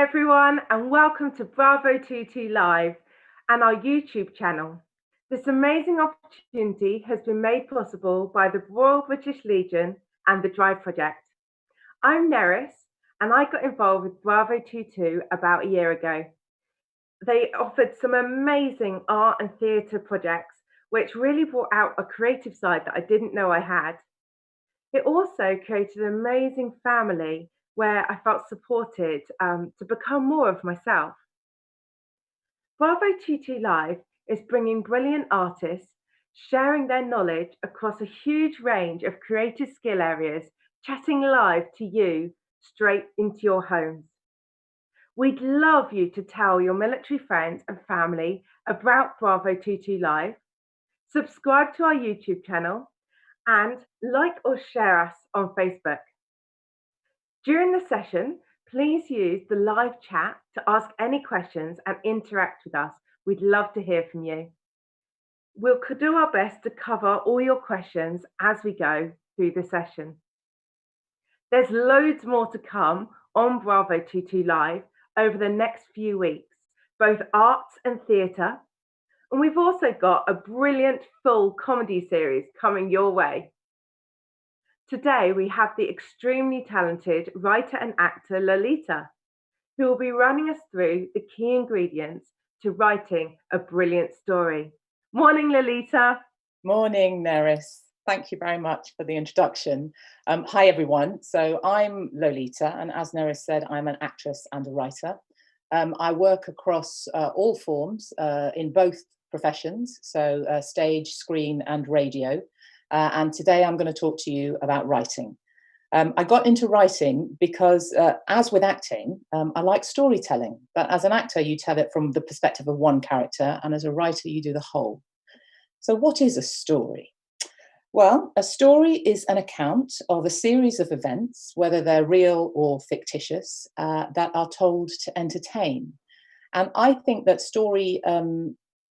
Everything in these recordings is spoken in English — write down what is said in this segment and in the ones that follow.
everyone, and welcome to Bravo 22 Live and our YouTube channel. This amazing opportunity has been made possible by the Royal British Legion and the Drive Project. I'm Nerys, and I got involved with Bravo 22 about a year ago. They offered some amazing art and theatre projects, which really brought out a creative side that I didn't know I had. It also created an amazing family where I felt supported to become more of myself. Bravo 22 Live is bringing brilliant artists, sharing their knowledge across a huge range of creative skill areas, chatting live to you straight into your homes. We'd love you to tell your military friends and family about Bravo 22 Live, subscribe to our YouTube channel, and like or share us on Facebook. During the session, please use the live chat to ask any questions and interact with us. We'd love to hear from you. We'll do our best to cover all your questions as we go through the session. There's loads more to come on Bravo 22 Live over the next few weeks, both arts and theatre. And we've also got a brilliant full comedy series coming your way. Today, we have the extremely talented writer and actor Lolita, who will be running us through the key ingredients to writing a brilliant story. Morning, Lolita. Morning, Nerys. Thank you very much for the introduction. Hi, everyone. So I'm Lolita, and as Nerys said, I'm an actress and a writer. I work across all forms in both professions, so stage, screen, and radio. And today I'm going to talk to you about writing. I got into writing because, as with acting, I like storytelling. But as an actor, you tell it from the perspective of one character, and as a writer, you do the whole. So what is a story? Well, a story is an account of a series of events, whether they're real or fictitious, that are told to entertain. And I think that story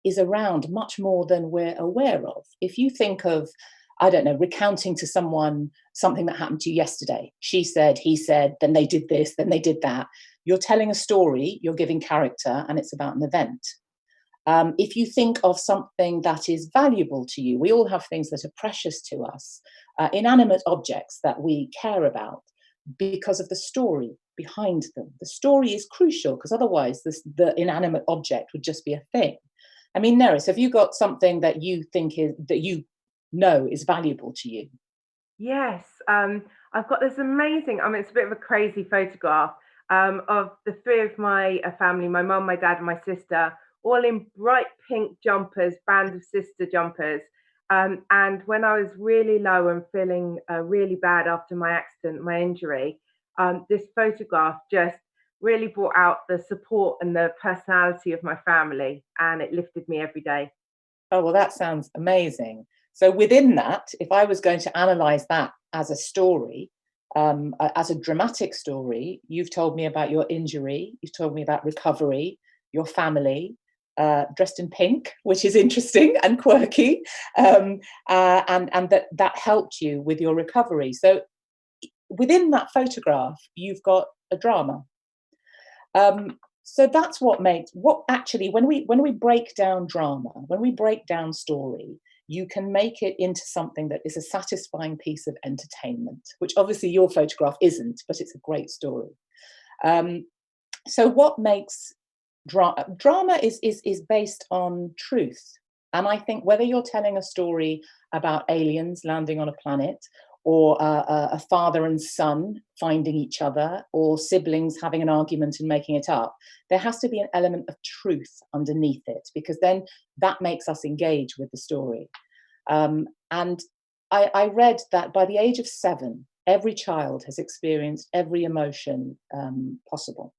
is around much more than we're aware of. If you think of, I don't know, recounting to someone something that happened to you yesterday. She said, he said, then they did this, then they did that. You're telling a story, you're giving character, and it's about an event. If you think of something that is valuable to you, we all have things that are precious to us, inanimate objects that we care about because of the story behind them. The story is crucial because otherwise the inanimate object would just be a thing. I mean, Nerys, have you got something that you think is, that you know is valuable to you? Yes, I've got this amazing, it's a bit of a crazy photograph of the three of my family, my mum, my dad, and my sister, all in bright pink jumpers, band of sister jumpers. And when I was really low and feeling really bad after my accident, my injury, this photograph just really brought out the support and the personality of my family, and it lifted me every day. Oh, well, that sounds amazing. So within that, if I was going to analyze that as a story, as a dramatic story, you've told me about your injury, you've told me about recovery, your family, dressed in pink, which is interesting and quirky, and that helped you with your recovery. So within that photograph, you've got a drama. So that's what actually, when we break down drama, when we break down story, you can make it into something that is a satisfying piece of entertainment, which obviously your photograph isn't, but it's a great story. So what makes drama is based on truth. And I think whether you're telling a story about aliens landing on a planet, or a father and son finding each other, or siblings having an argument and making it up, there has to be an element of truth underneath it, because then that makes us engage with the story. And I read that by the age of 7, every child has experienced every emotion possible.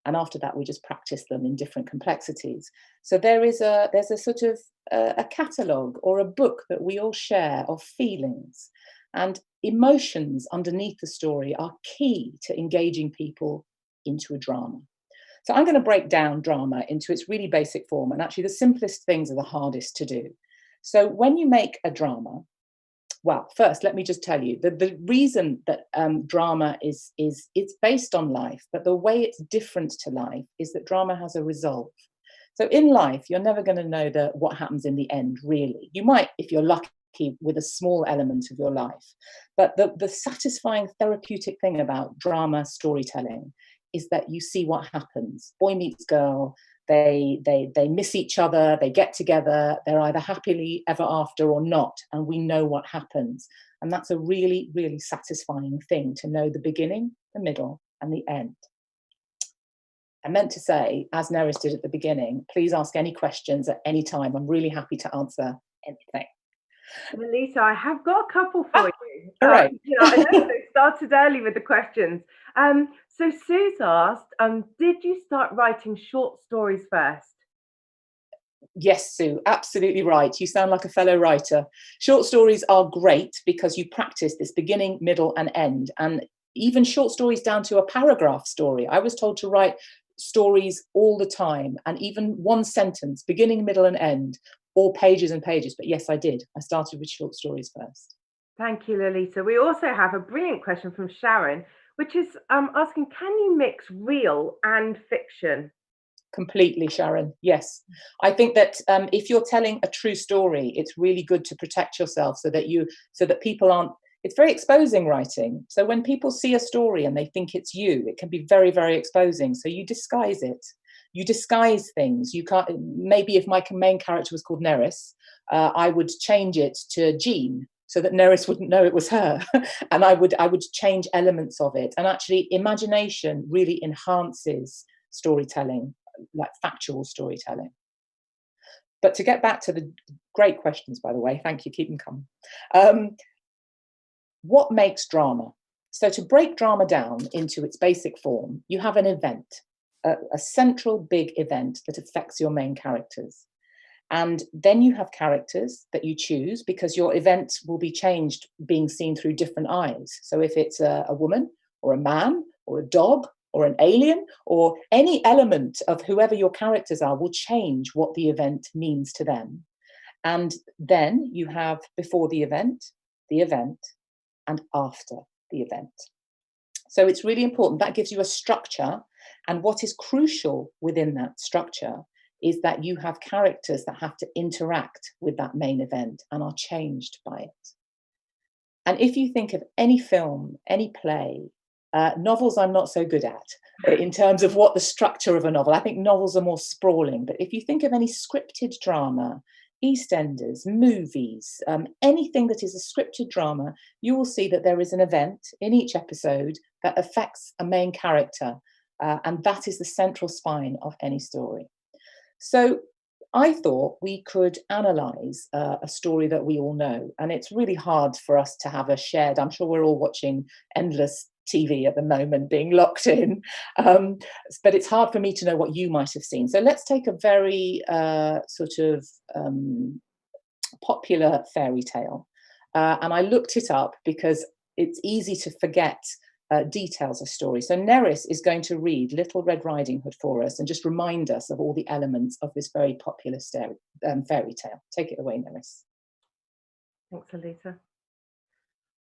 And after that, we just practice them in different complexities. So there's a sort of a catalogue or a book that we all share of feelings. And emotions underneath the story are key to engaging people into a drama. So I'm going to break down drama into its really basic form. And actually, the simplest things are the hardest to do. So when you make a drama, Well, first, let me just tell you the reason that drama is it's based on life, but the way it's different to life is that drama has a resolve. So in life, you're never going to know what happens in the end, really. You might, if you're lucky, with a small element of your life. But the satisfying therapeutic thing about drama storytelling is that you see what happens. Boy meets girl, they miss each other, they get together, they're either happily ever after or not, and we know what happens. And that's a really, really satisfying thing, to know the beginning, the middle, and the end. I meant to say, as Nerys did at the beginning, please ask any questions at any time. I'm really happy to answer anything. Lolita, I have got a couple for you. All right. I know they started early with the questions. So Sue's asked, did you start writing short stories first? Yes, Sue, absolutely right. You sound like a fellow writer. Short stories are great because you practice this beginning, middle, and end. And even short stories down to a paragraph story. I was told to write stories all the time, and even one sentence, beginning, middle, and end, or pages and pages. But yes, I did. I started with short stories first. Thank you, Lolita. We also have a brilliant question from Sharon, which is asking, can you mix real and fiction? Completely, Sharon. Yes. I think that if you're telling a true story, it's really good to protect yourself so that people aren't, it's very exposing writing. So when people see a story and they think it's you, it can be very, very exposing. So you disguise it. You disguise things. You can't, maybe if my main character was called Nerys, I would change it to Jean so that Nerys wouldn't know it was her. And I would change elements of it. And actually, imagination really enhances storytelling, like factual storytelling. But to get back to the great questions, by the way, thank you, keep them coming. What makes drama? So to break drama down into its basic form, you have an event, a central big event that affects your main characters. And then you have characters that you choose because your event will be changed, being seen through different eyes. So if it's a woman or a man or a dog or an alien, or any element of whoever your characters are will change what the event means to them. And then you have before the event, and after the event. So it's really important. That gives you a structure. And what is crucial within that structure is that you have characters that have to interact with that main event and are changed by it. And if you think of any film, any play, novels I'm not so good at in terms of what the structure of a novel. I think novels are more sprawling. But if you think of any scripted drama, EastEnders, movies, anything that is a scripted drama, you will see that there is an event in each episode that affects a main character. And that is the central spine of any story. So I thought we could analyse a story that we all know. And it's really hard for us to have a shared, I'm sure we're all watching endless TV at the moment, being locked in. But it's hard for me to know what you might have seen. So let's take a very sort of popular fairy tale. And I looked it up because it's easy to forget details of stories. So Nerys is going to read Little Red Riding Hood for us and just remind us of all the elements of this very popular fairy tale. Take it away, Nerys. Thanks, Lolita.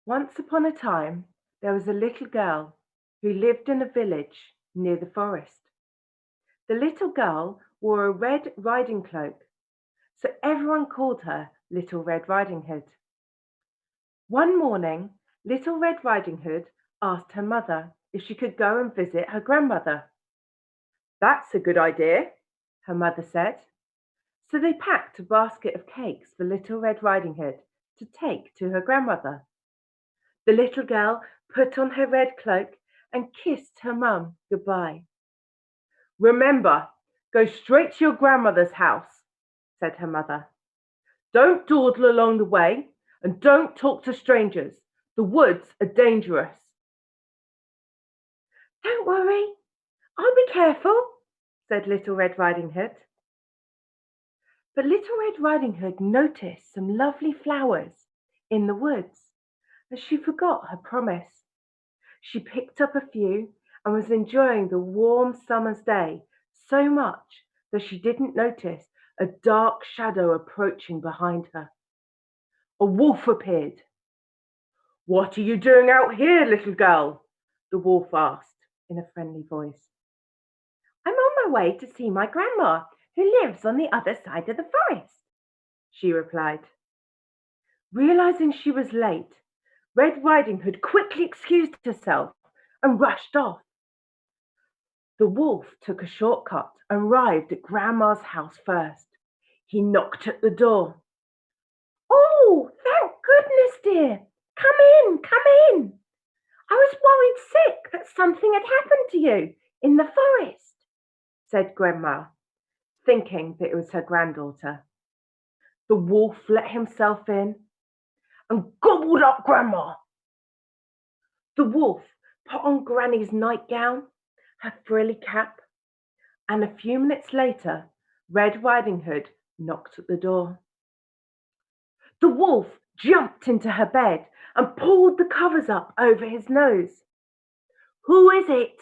Once upon a time, there was a little girl who lived in a village near the forest. The little girl wore a red riding cloak, so everyone called her Little Red Riding Hood. One morning, Little Red Riding Hood asked her mother if she could go and visit her grandmother. "That's a good idea," her mother said. So they packed a basket of cakes for Little Red Riding Hood to take to her grandmother. The little girl put on her red cloak and kissed her mum goodbye. "Remember, go straight to your grandmother's house," said her mother. "Don't dawdle along the way and don't talk to strangers. The woods are dangerous." "Don't worry, I'll be careful," said Little Red Riding Hood. But Little Red Riding Hood noticed some lovely flowers in the woods, and she forgot her promise. She picked up a few and was enjoying the warm summer's day so much that she didn't notice a dark shadow approaching behind her. A wolf appeared. "What are you doing out here, little girl?" the wolf asked in a friendly voice. "I'm on my way to see my grandma, who lives on the other side of the forest," she replied. Realizing she was late, Red Riding Hood quickly excused herself and rushed off. The wolf took a shortcut and arrived at Grandma's house first. He knocked at the door. "Oh, thank goodness, dear. Come in, come in. I was worried sick that something had happened to you in the forest," said Grandma, thinking that it was her granddaughter. The wolf let himself in and gobbled up Grandma. The wolf put on Granny's nightgown, her frilly cap, and a few minutes later, Red Riding Hood knocked at the door. The wolf jumped into her bed and pulled the covers up over his nose. "Who is it?"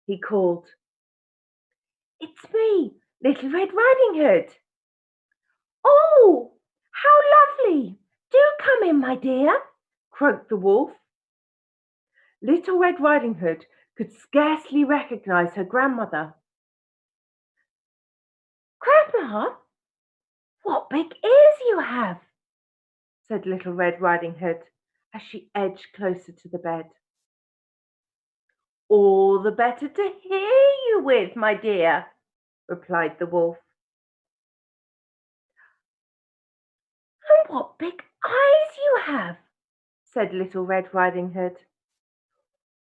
he called. "It's me, Little Red Riding Hood." "Oh, how lovely! Do come in, my dear," croaked the wolf. Little Red Riding Hood could scarcely recognize her grandmother. "Grandma, what big ears you have," said Little Red Riding Hood as she edged closer to the bed. "All the better to hear you with, my dear," replied the wolf. "And what big eyes you have," said Little Red Riding Hood.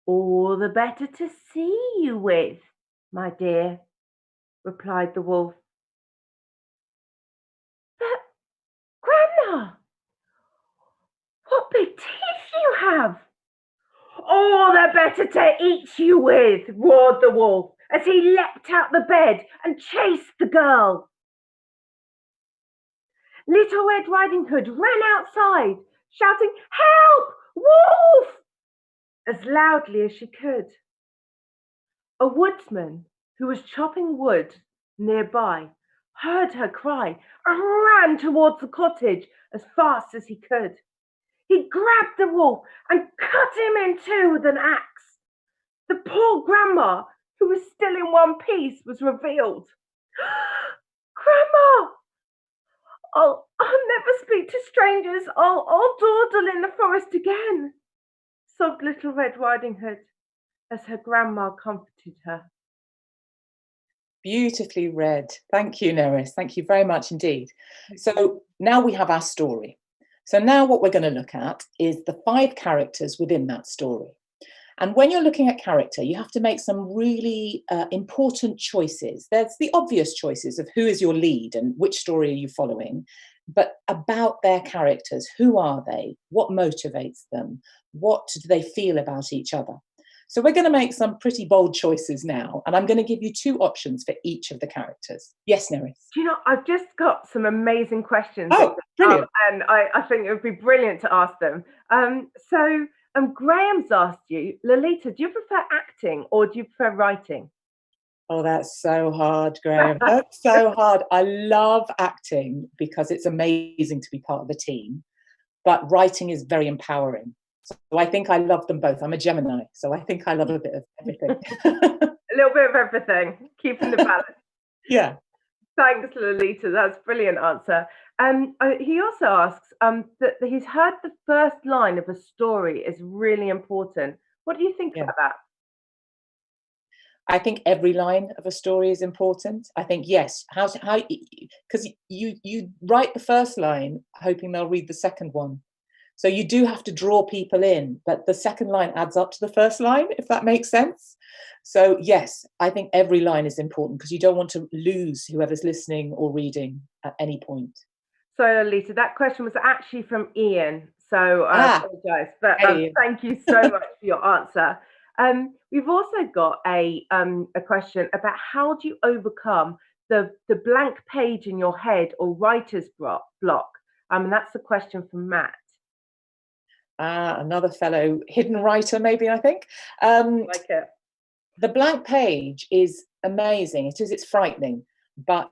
"All the better to see you with, my dear," replied the wolf. "But, Grandma, what big teeth you have." "All the better to eat you with," roared the wolf as he leapt out the bed and chased the girl. Little Red Riding Hood ran outside, shouting, "Help! Wolf!" as loudly as she could. A woodsman who was chopping wood nearby heard her cry and ran towards the cottage as fast as he could. He grabbed the wolf and cut him in two with an axe. The poor grandma, who was still in one piece, was revealed. "Grandma, I'll never speak to strangers. I'll dawdle in the forest again," sobbed Little Red Riding Hood as her grandma comforted her. Beautifully read. Thank you, Nerys. Thank you very much indeed. So now we have our story. So now what we're going to look at is the 5 characters within that story. And when you're looking at character, you have to make some really important choices. There's the obvious choices of who is your lead and which story are you following, but about their characters. Who are they? What motivates them? What do they feel about each other? So we're going to make some pretty bold choices now, and I'm going to give you 2 options for each of the characters. Yes, Nerys? Do you know, I've just got some amazing questions. Oh, brilliant. And I think it would be brilliant to ask them. Graham's asked you, Lolita, do you prefer acting or do you prefer writing? Oh, that's so hard, Graham. That's so hard. I love acting because it's amazing to be part of a team, but writing is very empowering. So I think I love them both. I'm a Gemini, so I think I love a bit of everything. A little bit of everything, keeping the balance. Yeah. Thanks, Lolita. That's a brilliant answer. He also asks that he's heard the first line of a story is really important. What do you think about that? I think every line of a story is important. I think, yes, because you write the first line hoping they'll read the second one. So you do have to draw people in, but the second line adds up to the first line, if that makes sense. So yes, I think every line is important because you don't want to lose whoever's listening or reading at any point. So, Lisa, that question was actually from Ian. So I apologise, but thank you so much for your answer. We've also got a question about how do you overcome the blank page in your head or writer's block? And that's a question from Matt. Another fellow hidden writer, maybe, I think. Like it. The blank page is amazing. It's frightening, but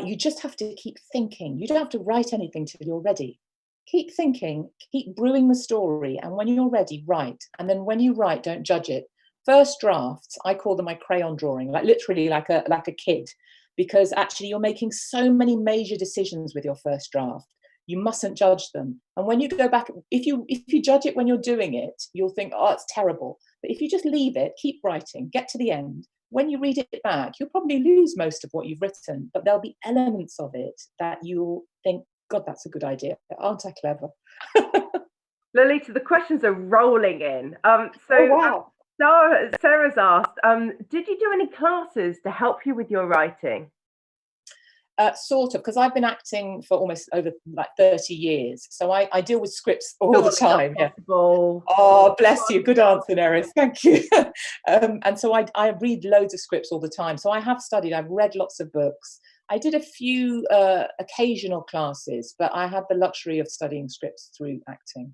you just have to keep thinking. You don't have to write anything till you're ready. keep thinking, keep brewing the story. And when you're ready, write. And then when you write, don't judge it. First drafts, I call them my crayon drawing, like literally like a kid, because actually you're making so many major decisions with your first draft. You mustn't judge them. And when you go back, if you judge it when you're doing it, you'll think, oh, it's terrible. But if you just leave it, keep writing, get to the end, when you read it back, you'll probably lose most of what you've written, but there'll be elements of it that you'll think, God, that's a good idea. Aren't I clever? Lolita, the questions are rolling in. Oh, wow. Sarah's asked, did you do any classes to help you with your writing? Sort of, because I've been acting for almost over like 30 years. So I deal with scripts all the time. Yeah. Oh, bless you. Good answer, Nerys. Thank you. And so I read loads of scripts all the time. So I have studied, I've read lots of books. I did a few occasional classes, but I had the luxury of studying scripts through acting.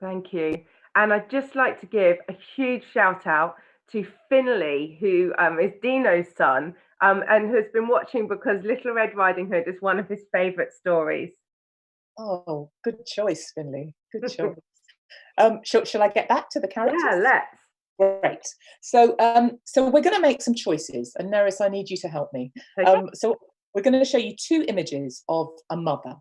Thank you. And I'd just like to give a huge shout out to Finley, who is Dino's son, and has been watching because Little Red Riding Hood is one of his favourite stories. Oh, good choice, Finley. Good choice. Shall I get back to the characters? Yeah, let's. Great. So we're going to make some choices, and Nerys, I need you to help me. Okay. So we're going to show you two images of a mother,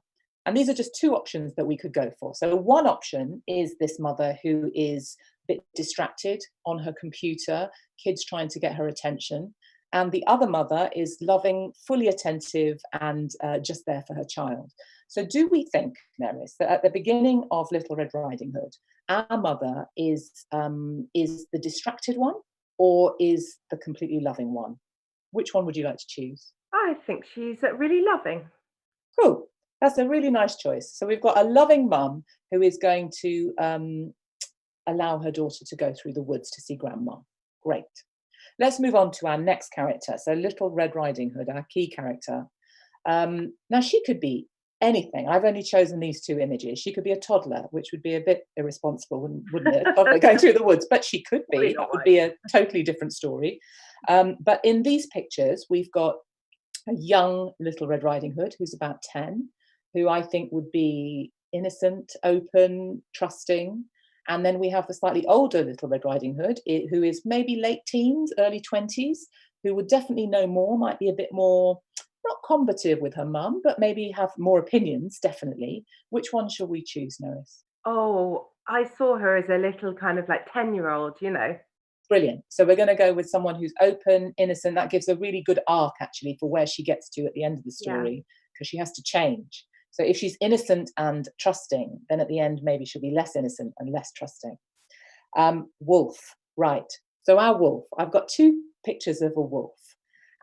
and these are just two options that we could go for. So one option is this mother who is a bit distracted on her computer, kids trying to get her attention. And the other mother is loving, fully attentive, and just there for her child. So do we think, Nerys, that at the beginning of Little Red Riding Hood, our mother is the distracted one, or is the completely loving one? Which one would you like to choose? I think she's really loving. Cool. That's a really nice choice. So we've got a loving mum who is going to allow her daughter to go through the woods to see Grandma. Great. Let's move on to our next character. So Little Red Riding Hood, our key character. Now she could be anything. I've only chosen these two images. She could be a toddler, which would be a bit irresponsible, wouldn't it? A toddler going through the woods, but she could be. That would be a totally different story. But in these pictures, we've got a young Little Red Riding Hood who's about 10, who I think would be innocent, open, trusting. And then we have the slightly older Little Red Riding Hood, who is maybe late teens, early 20s, who would definitely know more, might be a bit more, not combative with her mum, but maybe have more opinions, definitely. Which one shall we choose, Nerys? Oh, I saw her as a little kind of like 10-year-old, you know. Brilliant. So we're going to go with someone who's open, innocent. That gives a really good arc, actually, for where she gets to at the end of the story, because she has to change. So if she's innocent and trusting, then at the end, maybe she'll be less innocent and less trusting. Wolf, right. So our wolf, I've got two pictures of a wolf.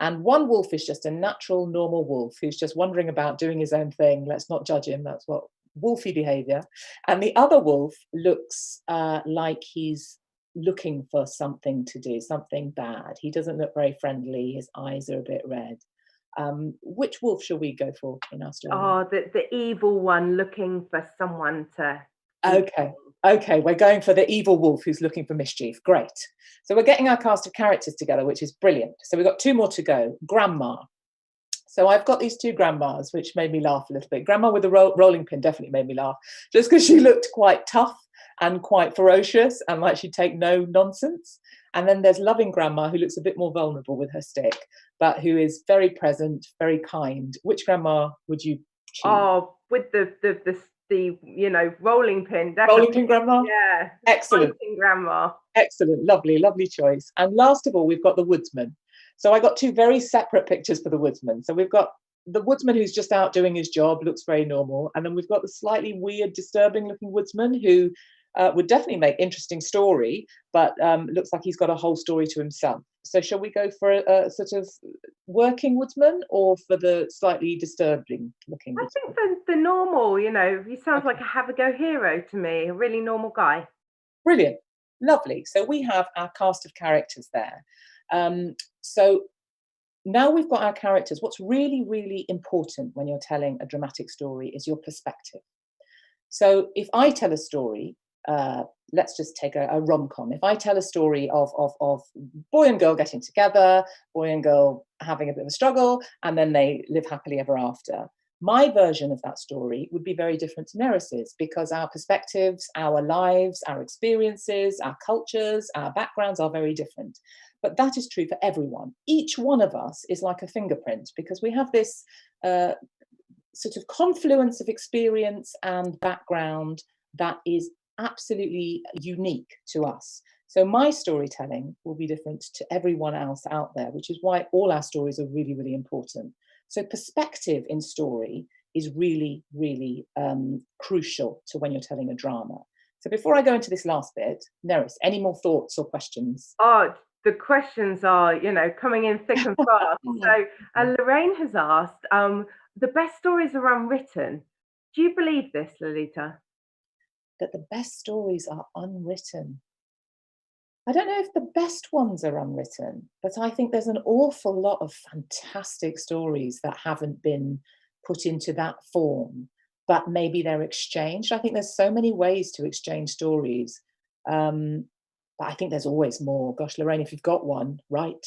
And one wolf is just a natural, normal wolf who's just wandering about doing his own thing. Let's not judge him. That's what wolfy behavior. And the other wolf looks like he's looking for something to do, something bad. He doesn't look very friendly. His eyes are a bit red. Which wolf shall we go for in our story? Oh, the evil one looking for someone to... Okay, we're going for the evil wolf who's looking for mischief. Great. So we're getting our cast of characters together, which is brilliant. So we've got two more to go. Grandma. So I've got these two grandmas, which made me laugh a little bit. Grandma with the rolling pin definitely made me laugh, just because she looked quite tough and quite ferocious and like she'd take no nonsense. And then there's loving grandma, who looks a bit more vulnerable with her stick, but who is very present, very kind. Which grandma would you choose? Oh, with the you know, rolling pin. Definitely. Rolling pin grandma? Yeah. Excellent. Grandma. Excellent. Lovely choice. And last of all, we've got the woodsman. So I got two very separate pictures for the woodsman. So we've got the woodsman who's just out doing his job, looks very normal. And then we've got the slightly weird, disturbing looking woodsman who would definitely make interesting story, but looks like he's got a whole story to himself. So shall we go for a sort of working woodsman or for the slightly disturbing looking woodsman? I think the normal, you know, he sounds like a have-a-go hero to me, a really normal guy. Brilliant. Lovely. So we have our cast of characters there. So now we've got our characters. What's really, really important when you're telling a dramatic story is your perspective. So if I tell a story, let's just take a rom-com. If I tell a story of boy and girl getting together, boy and girl having a bit of a struggle, and then they live happily ever after, My version of that story would be very different to Nerys's, because our perspectives, our lives, our experiences, our cultures, our backgrounds are very different. But that is true for everyone. Each one of us is like a fingerprint, because we have this sort of confluence of experience and background that is absolutely unique to us. So my storytelling will be different to everyone else out there, which is why all our stories are really, really important. So perspective in story is really, really crucial to when you're telling a drama. So before I go into this last bit, Nerys, any more thoughts or questions? Oh, the questions are, coming in thick and fast. So Lorraine has asked, the best stories are unwritten. Do you believe this, Lolita? That the best stories are unwritten. I don't know if the best ones are unwritten, but I think there's an awful lot of fantastic stories that haven't been put into that form, but maybe they're exchanged. I think there's so many ways to exchange stories. But I think there's always more. Gosh, Lorraine, if you've got one, right.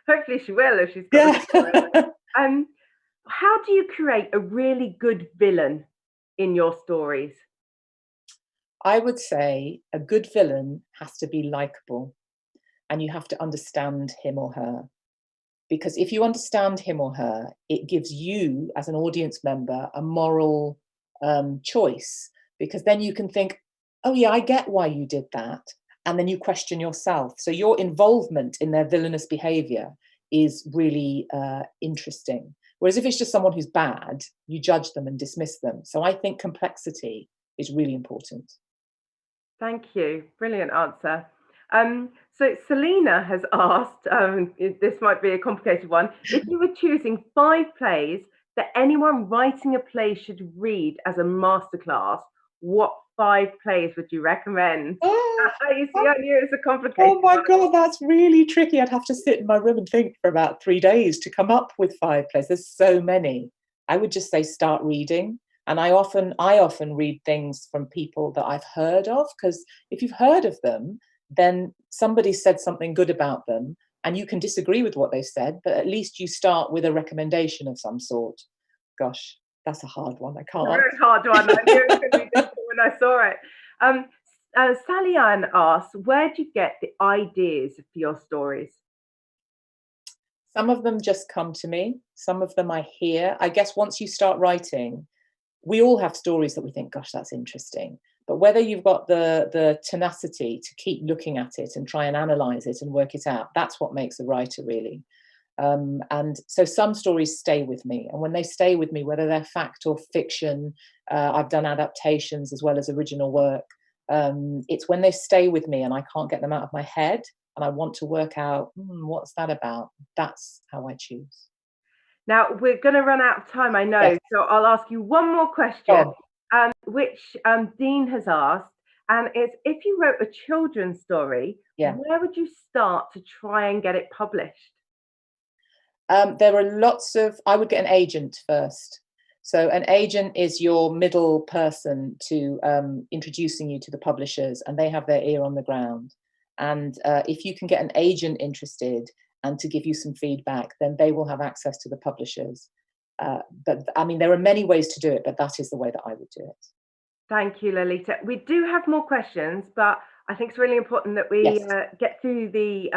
Hopefully she will, if she's got one. How do you create a really good villain in your stories? I would say a good villain has to be likable, and you have to understand him or her. Because if you understand him or her, it gives you, as an audience member, a moral choice. Because then you can think, oh yeah, I get why you did that. And then you question yourself. So your involvement in their villainous behavior is really interesting. Whereas if it's just someone who's bad, you judge them and dismiss them. So I think complexity is really important. Thank you. Brilliant answer. So Selena has asked, this might be a complicated one, if you were choosing 5 plays that anyone writing a play should read as a masterclass, what 5 plays would you recommend? You see, I knew it was a complicated Oh my one. God, that's really tricky. I'd have to sit in my room and think for about 3 days to come up with 5 plays. There's so many. I would just say start reading. And I often read things from people that I've heard of, because if you've heard of them, then somebody said something good about them, and you can disagree with what they've said, but at least you start with a recommendation of some sort. Gosh, that's a hard one. I can't. A very hard one. I knew it was going to be difficult when I saw it. Sally Ann asks, where do you get the ideas for your stories? Some of them just come to me. Some of them I hear. I guess once you start writing, we all have stories that we think, gosh, that's interesting. But whether you've got the tenacity to keep looking at it and try and analyze it and work it out, that's what makes a writer, really. And so some stories stay with me. And when they stay with me, whether they're fact or fiction, I've done adaptations as well as original work. It's when they stay with me and I can't get them out of my head and I want to work out, what's that about? That's how I choose. Now, we're going to run out of time, I know, Yes. so I'll ask you one more question, which Dean has asked, and it's, if you wrote a children's story, where would you start to try and get it published? There are lots of, I would get an agent first. So an agent is your middle person to introducing you to the publishers, and they have their ear on the ground. And if you can get an agent interested and to give you some feedback, then they will have access to the publishers. But I mean, there are many ways to do it, but that is the way that I would do it. Thank you, Lolita. We do have more questions, but I think it's really important that we get through the,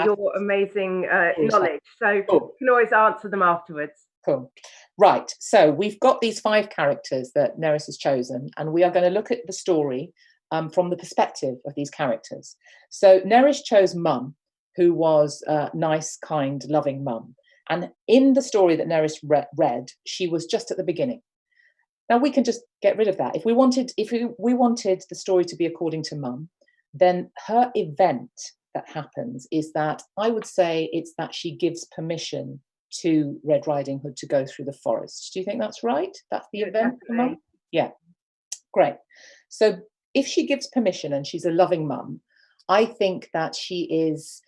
your amazing knowledge. So you can always answer them afterwards. Cool. Right. So we've got these 5 characters that Nerys has chosen, and we are going to look at the story from the perspective of these characters. So Nerys chose Mum, who was a nice, kind, loving mum. And in the story that Nerys read, she was just at the beginning. Now we can just get rid of that. If we wanted the story to be according to Mum, then her event that happens is that I would say it's that she gives permission to Red Riding Hood to go through the forest. Do you think that's right? That's the event for Mum? Yeah. Great. So if she gives permission and she's a loving mum, I think that she is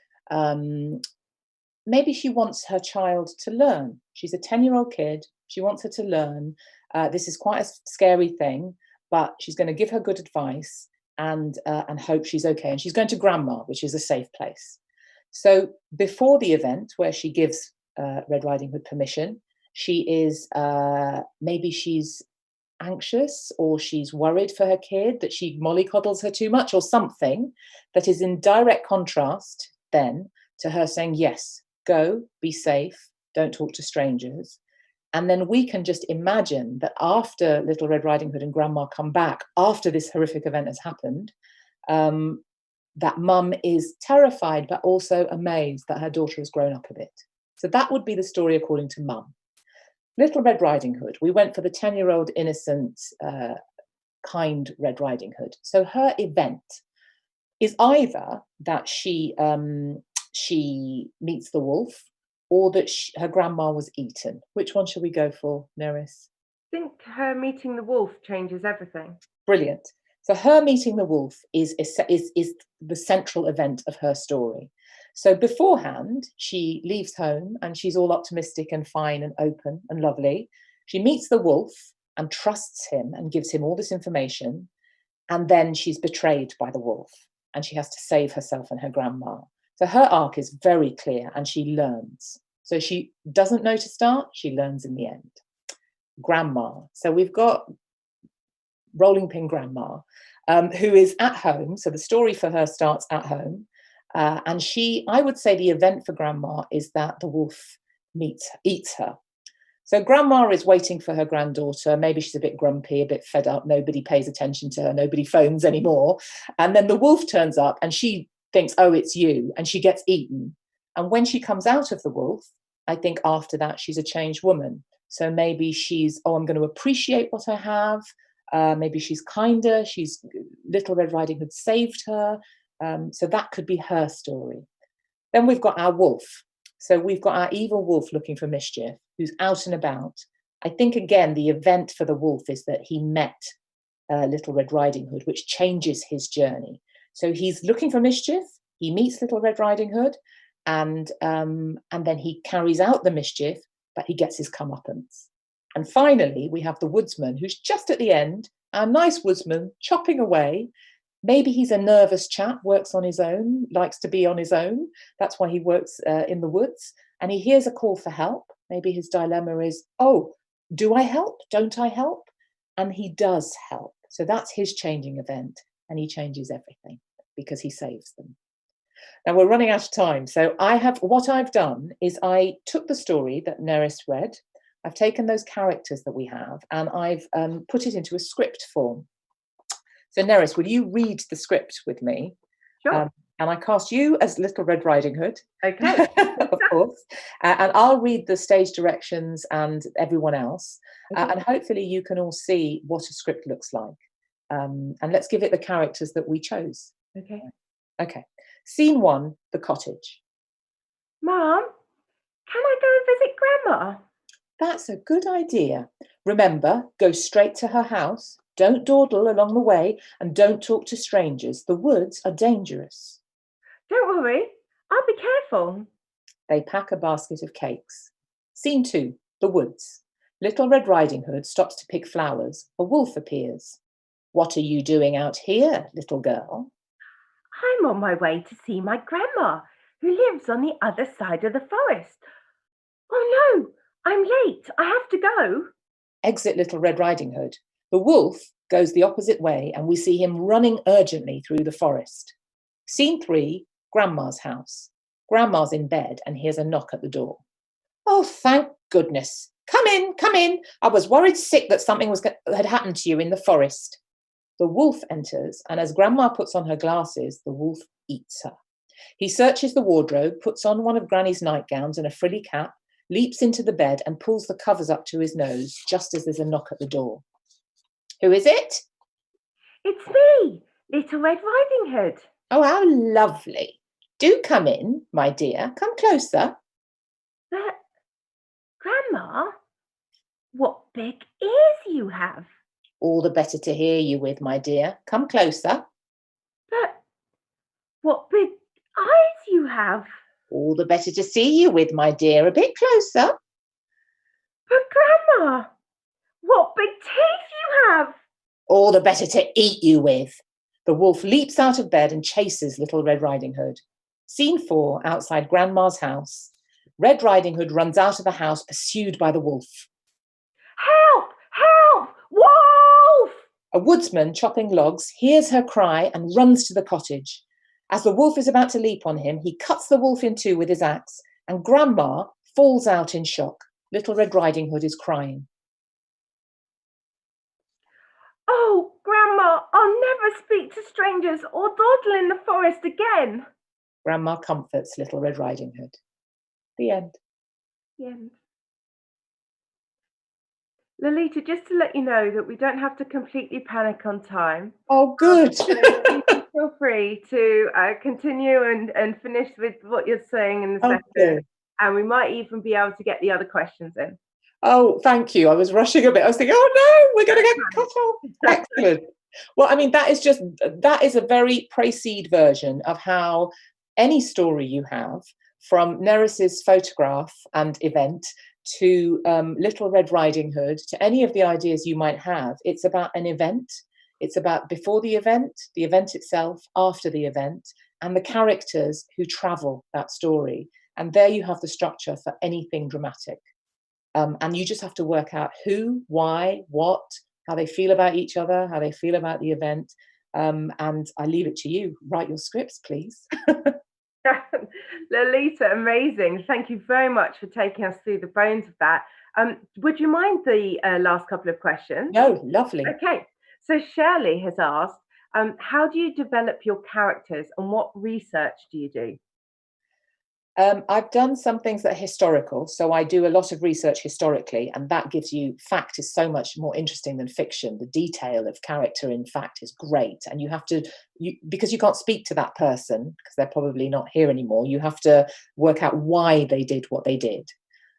maybe she wants her child to learn. She's a 10-year-old kid. She wants her to learn. This is quite a scary thing, but she's going to give her good advice and hope she's okay. And she's going to Grandma, which is a safe place. So before the event where she gives Red Riding Hood permission. She is, maybe she's anxious, or she's worried for her kid, that she mollycoddles her too much or something, that is in direct contrast then to her saying, yes, go, be safe, don't talk to strangers. And then we can just imagine that after Little Red Riding Hood and Grandma come back, after this horrific event has happened, that mum is terrified, but also amazed that her daughter has grown up a bit. So that would be the story according to mum. Little Red Riding Hood, we went for the 10-year-old innocent, kind Red Riding Hood. So her event is either that she meets the wolf, or that her grandma was eaten. Which one should we go for, Nerys? I think her meeting the wolf changes everything. Brilliant. So her meeting the wolf is the central event of her story. So beforehand, she leaves home and she's all optimistic and fine and open and lovely. She meets the wolf and trusts him and gives him all this information. And then she's betrayed by the wolf and she has to save herself and her grandma. So her arc is very clear and she learns. So she doesn't know to start, she learns in the end. Grandma. So we've got rolling pin grandma, who is at home. So the story for her starts at home. And I would say the event for grandma is that the wolf eats her. So grandma is waiting for her granddaughter. Maybe she's a bit grumpy, a bit fed up. Nobody pays attention to her. Nobody phones anymore. And then the wolf turns up and she thinks, oh, it's you. And she gets eaten. And when she comes out of the wolf, I think after that, she's a changed woman. So maybe she's, I'm going to appreciate what I have. Maybe she's kinder. Little Red Riding Hood saved her. So that could be her story. Then we've got our wolf. So we've got our evil wolf looking for mischief, who's out and about. I think, again, the event for the wolf is that he met Little Red Riding Hood, which changes his journey. So he's looking for mischief. He meets Little Red Riding Hood, and then he carries out the mischief, but he gets his comeuppance. And finally, we have the Woodsman, who's just at the end, our nice Woodsman, chopping away. Maybe he's a nervous chap, works on his own, likes to be on his own. That's why he works in the woods. And he hears a call for help. Maybe his dilemma is, oh, do I help? Don't I help? And he does help. So that's his changing event. And he changes everything because he saves them. Now we're running out of time. So what I've done is I took the story that Nerys read. I've taken those characters that we have and I've put it into a script form. So Nerys, will you read the script with me? Sure. And I cast you as Little Red Riding Hood. Okay. Of course. And I'll read the stage directions and everyone else. Okay. And hopefully you can all see what a script looks like. And let's give it the characters that we chose. Okay. Okay. Scene 1, the cottage. Mom, can I go and visit Grandma? That's a good idea. Remember, go straight to her house. Don't dawdle along the way and don't talk to strangers. The woods are dangerous. Don't worry, I'll be careful. They pack a basket of cakes. Scene 2, the woods. Little Red Riding Hood stops to pick flowers. A wolf appears. What are you doing out here, little girl? I'm on my way to see my grandma, who lives on the other side of the forest. Oh no, I'm late. I have to go. Exit Little Red Riding Hood. The wolf goes the opposite way and we see him running urgently through the forest. Scene 3, Grandma's house. Grandma's in bed and hears a knock at the door. Oh, thank goodness. Come in, come in. I was worried sick that something had happened to you in the forest. The wolf enters, and as Grandma puts on her glasses, the wolf eats her. He searches the wardrobe, puts on one of Granny's nightgowns and a frilly cap, leaps into the bed and pulls the covers up to his nose just as there's a knock at the door. Who is it? It's me, Little Red Riding Hood. Oh, how lovely. Do come in, my dear. Come closer. But, Grandma, what big ears you have. All the better to hear you with, my dear. Come closer. But, what big eyes you have. All the better to see you with, my dear. A bit closer. But, Grandma, what big teeth you have. All the better to eat you with. The wolf leaps out of bed and chases Little Red Riding Hood. Scene 4, outside Grandma's house. Red Riding Hood runs out of the house, pursued by the wolf. Help! Help! Wolf! A woodsman chopping logs hears her cry and runs to the cottage. As the wolf is about to leap on him, he cuts the wolf in two with his axe, and Grandma falls out in shock. Little Red Riding Hood is crying. Oh, Grandma, I'll never speak to strangers or dawdle in the forest again. Grandma comforts Little Red Riding Hood. The end. The end. Lolita, just to let you know that we don't have to completely panic on time. Oh, good. So you can feel free to continue and finish with what you're saying in the session. Okay. And we might even be able to get the other questions in. Oh, thank you. I was rushing a bit. I was thinking, oh no, we're going to get cut off. Excellent. Well, I mean, that is a very précise version of how any story you have, from Nerys's photograph and event to Little Red Riding Hood, to any of the ideas you might have, it's about an event. It's about before the event itself, after the event, and the characters who travel that story. And there you have the structure for anything dramatic. And you just have to work out who, why, what, how they feel about each other, how they feel about the event. And I leave it to you. Write your scripts, please. Lolita, amazing. Thank you very much for taking us through the bones of that. Would you mind the last couple of questions? No, lovely. Okay. So Shirley has asked, how do you develop your characters and what research do you do? I've done some things that are historical, so I do a lot of research historically, and that gives you, fact is so much more interesting than fiction. The detail of character in fact is great, and you have to, because you can't speak to that person, because they're probably not here anymore, you have to work out why they did what they did.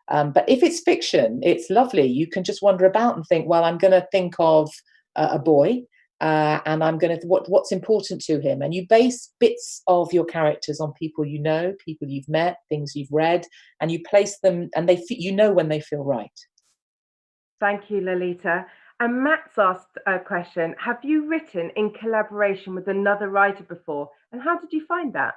But if it's fiction, it's lovely. You can just wander about and think, well, I'm going to think of a boy, and I'm going to what's important to him, and you base bits of your characters on people you know, people you've met, things you've read, and you place them, and you know when they feel right. Thank you, Lolita. And Matt's asked a question: have you written in collaboration with another writer before, and how did you find that?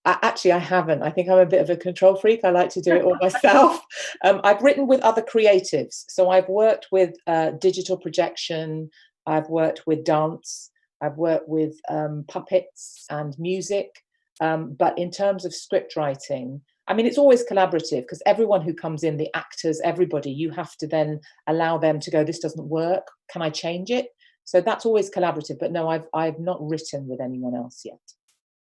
Actually, I haven't. I think I'm a bit of a control freak. I like to do it all myself. I've written with other creatives, so I've worked with digital projection. I've worked with dance, I've worked with puppets and music, but in terms of script writing, I mean, it's always collaborative, because everyone who comes in, the actors, everybody, you have to then allow them to go, this doesn't work, can I change it? So that's always collaborative, but no, I've not written with anyone else yet.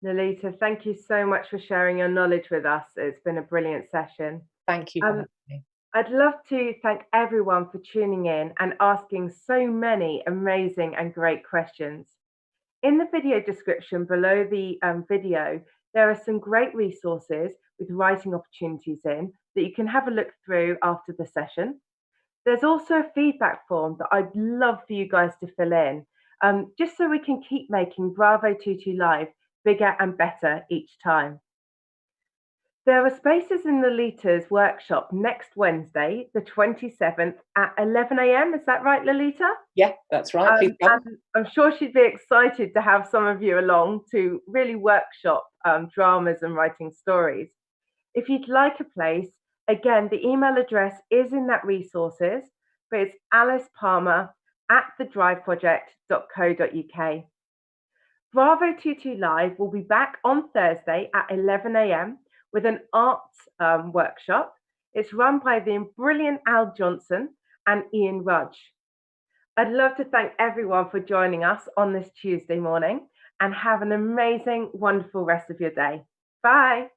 Lolita, thank you so much for sharing your knowledge with us. It's been a brilliant session. Thank you for having me. I'd love to thank everyone for tuning in and asking so many amazing and great questions. In the video description below the video, there are some great resources with writing opportunities in that you can have a look through after the session. There's also a feedback form that I'd love for you guys to fill in, just so we can keep making Bravo 22 Live bigger and better each time. There are spaces in Lolita's workshop next Wednesday, the 27th at 11 a.m. Is that right, Lolita? Yeah, that's right. Please come. And I'm sure she'd be excited to have some of you along to really workshop dramas and writing stories. If you'd like a place, again, the email address is in that resources, but it's aliceparmer@thedriveproject.co.uk. Bravo 22 Live will be back on Thursday at 11 a.m. with an arts workshop. It's run by the brilliant Al Johnson and Ian Rudge. I'd love to thank everyone for joining us on this Tuesday morning, and have an amazing, wonderful rest of your day. Bye.